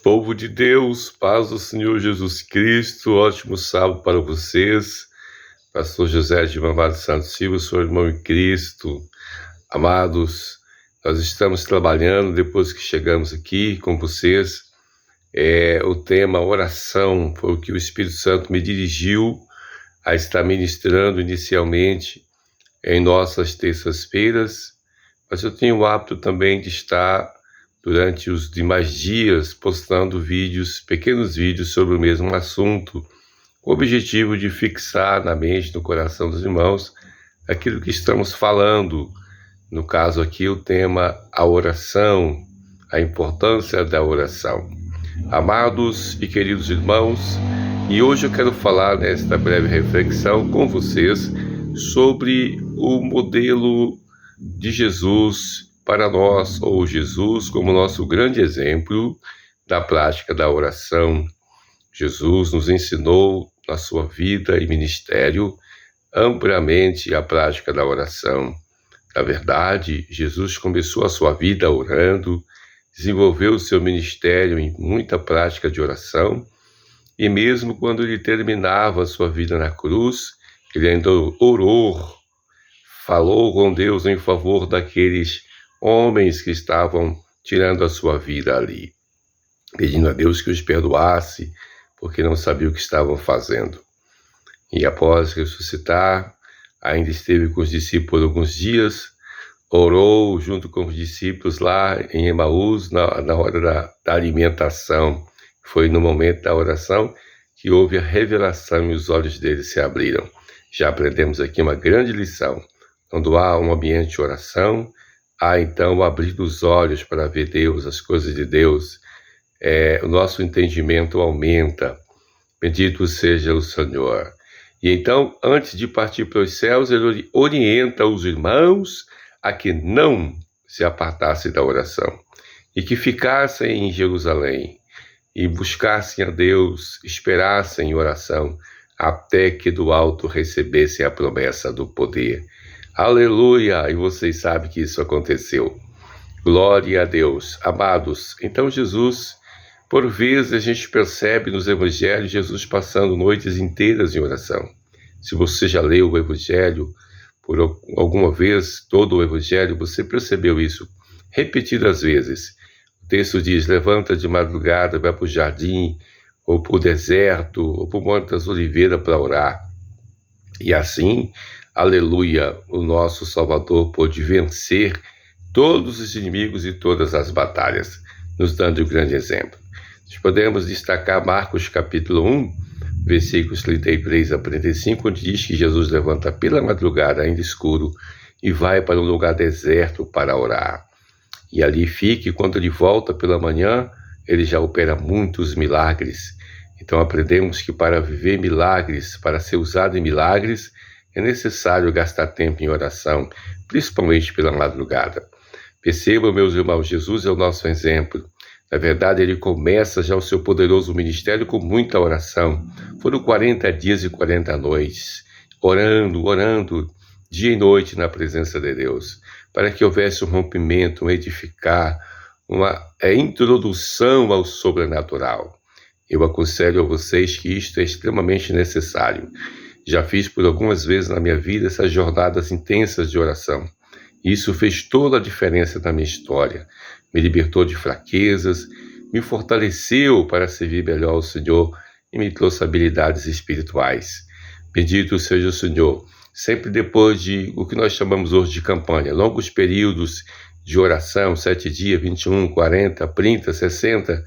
Povo de Deus, paz do Senhor Jesus Cristo, ótimo sábado para vocês. Pastor José de Mamado Santos Silva, sou irmão em Cristo. Amados, nós estamos trabalhando, depois que chegamos aqui com vocês, o tema oração, foi o que o Espírito Santo me dirigiu a estar ministrando inicialmente em nossas terças-feiras, mas eu tenho o hábito também de estar durante os demais dias postando vídeos, pequenos vídeos sobre o mesmo assunto, com o objetivo de fixar na mente, no coração dos irmãos, aquilo que estamos falando. No caso aqui, o tema, a oração, a importância da oração. Amados e queridos irmãos, e hoje eu quero falar nesta breve reflexão com vocês sobre o modelo de Jesus para nós, ou Jesus como nosso grande exemplo da prática da oração. Jesus nos ensinou na sua vida e ministério amplamente a prática da oração. Na verdade, Jesus começou a sua vida orando, desenvolveu o seu ministério em muita prática de oração, e mesmo quando ele terminava a sua vida na cruz, ele ainda orou, falou com Deus em favor daqueles homens que estavam tirando a sua vida ali, pedindo a Deus que os perdoasse, porque não sabia o que estavam fazendo. E após ressuscitar, ainda esteve com os discípulos alguns dias, orou junto com os discípulos lá em Emaús, na hora da alimentação. Foi no momento da oração que houve a revelação e os olhos deles se abriram. Já aprendemos aqui uma grande lição. Quando há um ambiente de oração, há então o abrir dos olhos para ver Deus, as coisas de Deus. O nosso entendimento aumenta. Bendito seja o Senhor. E então, antes de partir para os céus, ele orienta os irmãos a que não se apartassem da oração e que ficassem em Jerusalém e buscassem a Deus, esperassem em oração até que do alto recebessem a promessa do poder. Aleluia! E vocês sabem que isso aconteceu. Glória a Deus. Amados, então Jesus, por vezes a gente percebe nos evangelhos Jesus passando noites inteiras em oração. Se você já leu o evangelho por alguma vez, todo o evangelho, você percebeu isso repetidas vezes. O texto diz, levanta de madrugada, vai para o jardim, ou para o deserto, ou para o Monte das Oliveiras para orar. E assim, aleluia, o nosso Salvador pôde vencer todos os inimigos e todas as batalhas, nos dando um grande exemplo. Nós podemos destacar Marcos capítulo 1, versículos 33 a 35, onde diz que Jesus levanta pela madrugada, ainda escuro, e vai para um lugar deserto para orar. E ali fica, e quando ele volta pela manhã, ele já opera muitos milagres. Então aprendemos que para viver milagres, para ser usado em milagres, é necessário gastar tempo em oração, principalmente pela madrugada. Percebam, meus irmãos, Jesus é o nosso exemplo. Na verdade, ele começa já o seu poderoso ministério com muita oração. Foram 40 dias e 40 noites, orando, dia e noite na presença de Deus, para que houvesse um rompimento, um edificar, uma introdução ao sobrenatural. Eu aconselho a vocês que isto é extremamente necessário. Já fiz por algumas vezes na minha vida essas jornadas intensas de oração. Isso fez toda a diferença na minha história. Me libertou de fraquezas, me fortaleceu para servir melhor ao Senhor e me trouxe habilidades espirituais. Bendito seja o Senhor. Sempre depois de o que nós chamamos hoje de campanha, longos períodos de oração, 7 dias, 21, 40, 30, 60,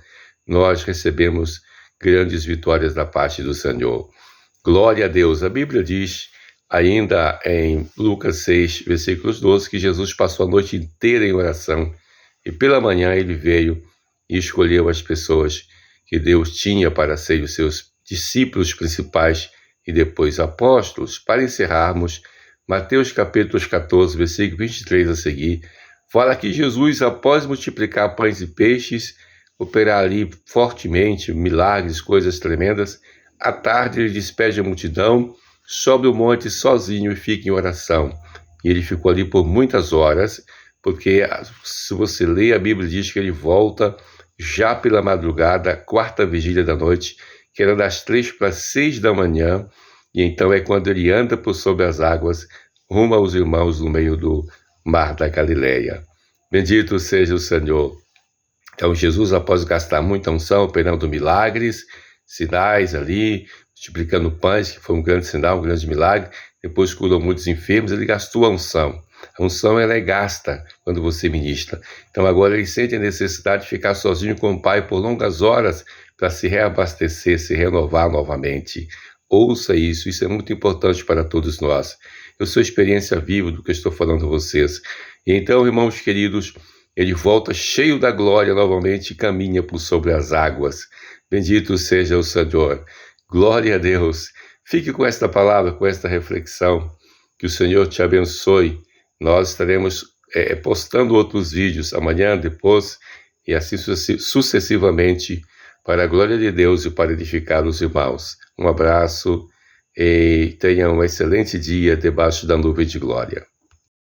nós recebemos grandes vitórias da parte do Senhor. Glória a Deus. A Bíblia diz, ainda em Lucas 6, versículos 12, que Jesus passou a noite inteira em oração e pela manhã ele veio e escolheu as pessoas que Deus tinha para serem os seus discípulos principais e depois apóstolos. Para encerrarmos, Mateus capítulo 14, versículo 23 a seguir, fala que Jesus, após multiplicar pães e peixes, operar ali fortemente, milagres, coisas tremendas, à tarde ele despede a multidão, sobe o monte sozinho e fica em oração. E ele ficou ali por muitas horas, porque se você lê, a Bíblia diz que ele volta já pela madrugada, quarta vigília da noite, que era das 3 para as 6 da manhã, e então é quando ele anda por sobre as águas, rumo aos irmãos no meio do mar da Galileia. Bendito seja o Senhor. Então Jesus, após gastar muita unção, operando milagres, sinais ali, multiplicando pães, que foi um grande sinal, um grande milagre, depois curou muitos enfermos, ele gastou a unção. A unção ela é gasta quando você ministra. Então agora ele sente a necessidade de ficar sozinho com o Pai por longas horas para se reabastecer, se renovar novamente. Ouça isso, isso é muito importante para todos nós. Eu sou experiência viva do que eu estou falando a vocês. E então, irmãos queridos, ele volta cheio da glória novamente e caminha por sobre as águas. Bendito seja o Senhor. Glória a Deus. Fique com esta palavra, com esta reflexão. Que o Senhor te abençoe. Nós estaremos postando outros vídeos amanhã, depois, e assim sucessivamente, para a glória de Deus e para edificar os irmãos. Um abraço e tenha um excelente dia debaixo da nuvem de glória.